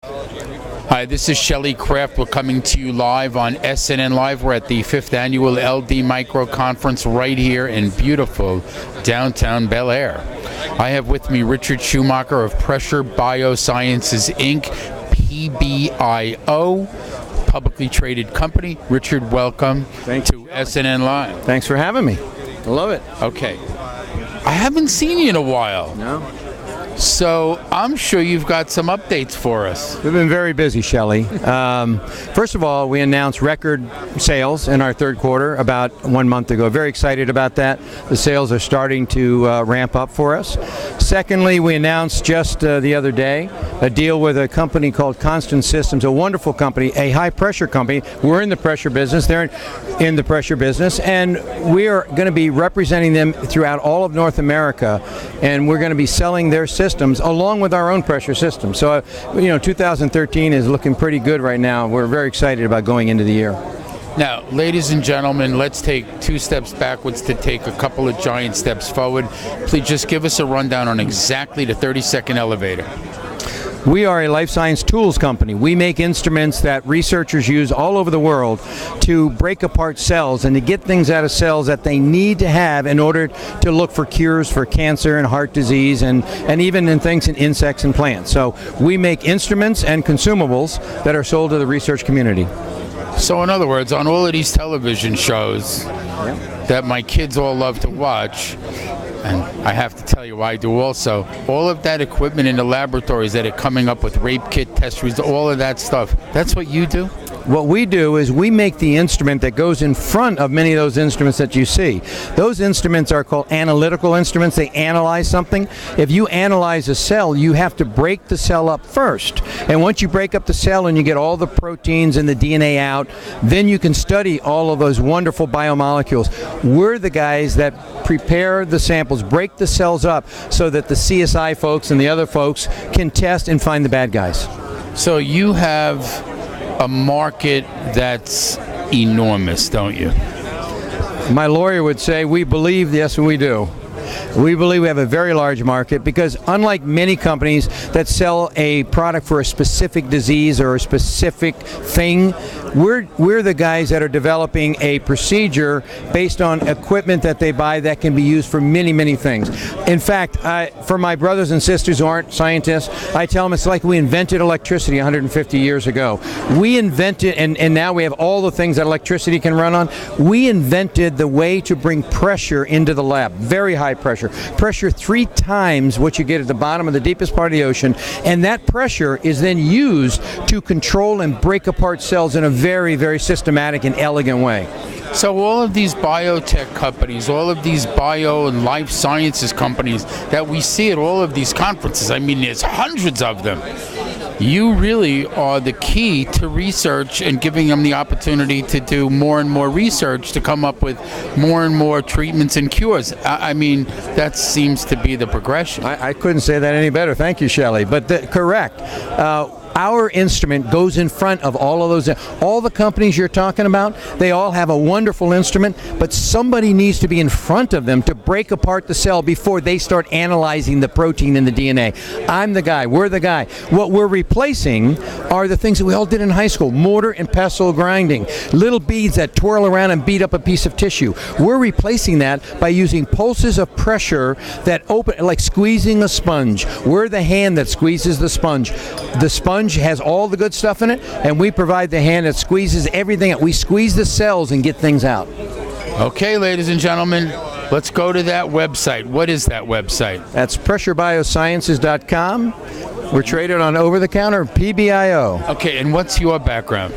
Hi, this is Shelley Kraft. We're coming to you live on SNNLive. We're at the 5th Annual LD Micro Conference right here in beautiful downtown Bel Air. I have with me Richard Schumacher of Pressure BioSciences, Inc., PBIO, publicly traded company. Richard, welcome to SNNLive. Thanks for having me. I love it. Okay. I haven't seen you in a while. No. So I'm sure you've got some updates for us. We've been very busy, Shelley. First of all, we announced record sales in our third quarter about 1 month ago. Very excited about that. The sales are starting to ramp up for us. Secondly, we announced just the other day a deal with a company called Constant Systems, a wonderful company, a high-pressure company. We're in the pressure business. They're in the pressure business, and we are going to be representing them throughout all of North America, and we're going to be selling their systems along with our own pressure systems. So, 2013 is looking pretty good right now. We're very excited about going into the year. Now, ladies and gentlemen, let's take 2 steps backwards to take a couple of giant steps forward. Please just give us a rundown on exactly the 30-second elevator. We are a life science tools company. We make instruments that researchers use all over the world to break apart cells and to get things out of cells that they need to have in order to look for cures for cancer and heart disease and even in things in insects and plants. So we make instruments and consumables that are sold to the research community. So in other words, on all of these television shows that my kids all love to watch, and I have to tell you I do also, all of that equipment in the laboratories that are coming up with rape kit test results, all of that stuff, that's what you do? What we do is we make the instrument that goes in front of many of those instruments that you see. Those instruments are called analytical instruments. They analyze something. If you analyze a cell, you have to break the cell up first. And once you break up the cell and you get all the proteins and the DNA out, then you can study all of those wonderful biomolecules. We're the guys that prepare the samples, break the cells up so that the CSI folks and the other folks can test and find the bad guys. So you have a market that's enormous, don't you? My lawyer would say we believe, yes, we do. We believe we have a very large market because unlike many companies that sell a product for a specific disease or a specific thing, we're the guys that are developing a procedure based on equipment that they buy that can be used for many, many things. In fact, for my brothers and sisters who aren't scientists, I tell them it's like we invented electricity 150 years ago. We invented, and now we have all the things that electricity can run on. We invented the way to bring pressure into the lab, very high pressure. Pressure 3 times what you get at the bottom of the deepest part of the ocean, and that pressure is then used to control and break apart cells in a very, very systematic and elegant way. So all of these biotech companies, all of these bio and life sciences companies that we see at all of these conferences, I mean, there's hundreds of them. You really are the key to research and giving them the opportunity to do more and more research to come up with more and more treatments and cures. I mean, that seems to be the progression. I couldn't say that any better. Thank you, Shelley. But correct. Our instrument goes in front of all of those. All the companies you're talking about, they all have a wonderful instrument, but somebody needs to be in front of them to break apart the cell before they start analyzing the protein in the DNA. I'm the guy. We're the guy. What we're replacing are the things that we all did in high school: mortar and pestle grinding, little beads that twirl around and beat up a piece of tissue. We're replacing that by using pulses of pressure that open, like squeezing a sponge. We're the hand that squeezes the sponge. The sponge has all the good stuff in it, and we provide the hand that squeezes everything out. We squeeze the cells and get things out. Okay, ladies and gentlemen, let's go to that website. What is that website? That's pressurebiosciences.com. We're traded on over-the-counter PBIO. Okay, and what's your background?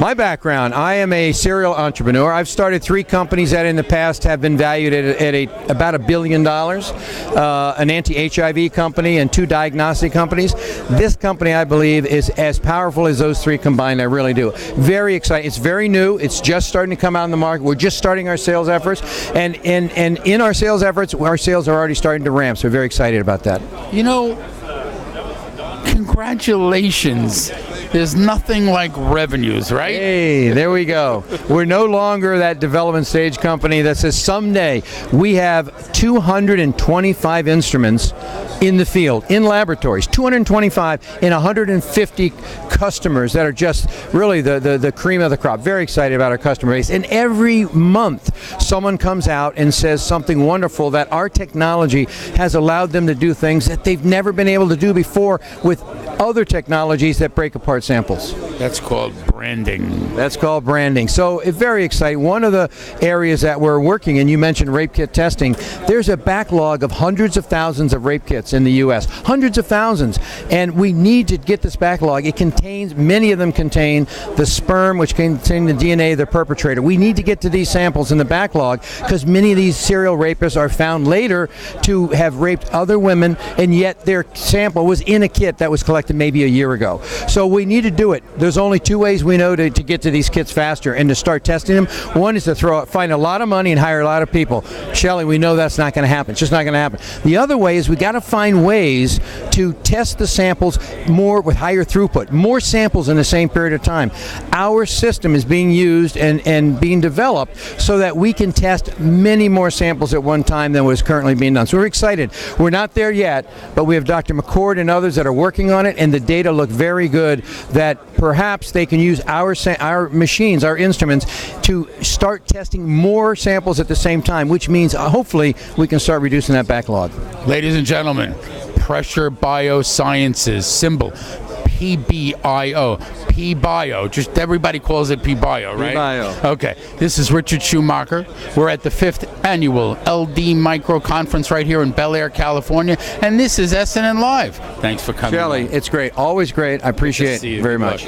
My background, I am a serial entrepreneur. I've started 3 companies that in the past have been valued at about $1 billion, an anti-HIV company and 2 diagnostic companies. This company, I believe, is as powerful as those 3 combined. I really do. Very exciting. It's very new. It's just starting to come out in the market. We're just starting our sales efforts, and in our sales efforts, our sales are already starting to ramp, so we're very excited about that. You know, congratulations there's nothing like revenues, right? Hey, there we go. We're no longer that development stage company that says someday. We have 225 instruments in the field, in laboratories, 225 and 150 customers that are just really the cream of the crop. Very excited about our customer base. And every month, someone comes out and says something wonderful that our technology has allowed them to do things that they've never been able to do before with other technologies that break apart samples. That's called branding. That's called branding. So it's very exciting. One of the areas that we're working in, you mentioned rape kit testing, there's a backlog of hundreds of thousands of rape kits in the U.S. Hundreds of thousands. And we need to get this backlog. It contains, many of them contain the sperm, which contain the DNA of the perpetrator. We need to get to these samples in the backlog because many of these serial rapists are found later to have raped other women, and yet their sample was in a kit that was collected maybe a year ago. So we need to do it. There's only two ways we know to get to these kits faster and to start testing them. One is to find a lot of money and hire a lot of people. Shelley, we know that's not going to happen. It's just not going to happen. The other way is we got to find ways to test the samples more with higher throughput, more samples in the same period of time. Our system is being used and being developed so that we can test many more samples at one time than what is currently being done. So we're excited. We're not there yet, but we have Dr. McCord and others that are working on it, and the data look very good that perhaps they can use our machines, our instruments, to start testing more samples at the same time, which means hopefully we can start reducing that backlog. Ladies and gentlemen, Pressure BioSciences, symbol PBIO. PBIO, just everybody calls it PBIO, right? PBIO. Okay, this is Richard Schumacher. We're at the 5th annual LD Micro Conference right here in Bel Air, California, and this is SNNLive. Thanks for coming. Shelley, it's great. Always great. I appreciate it very much.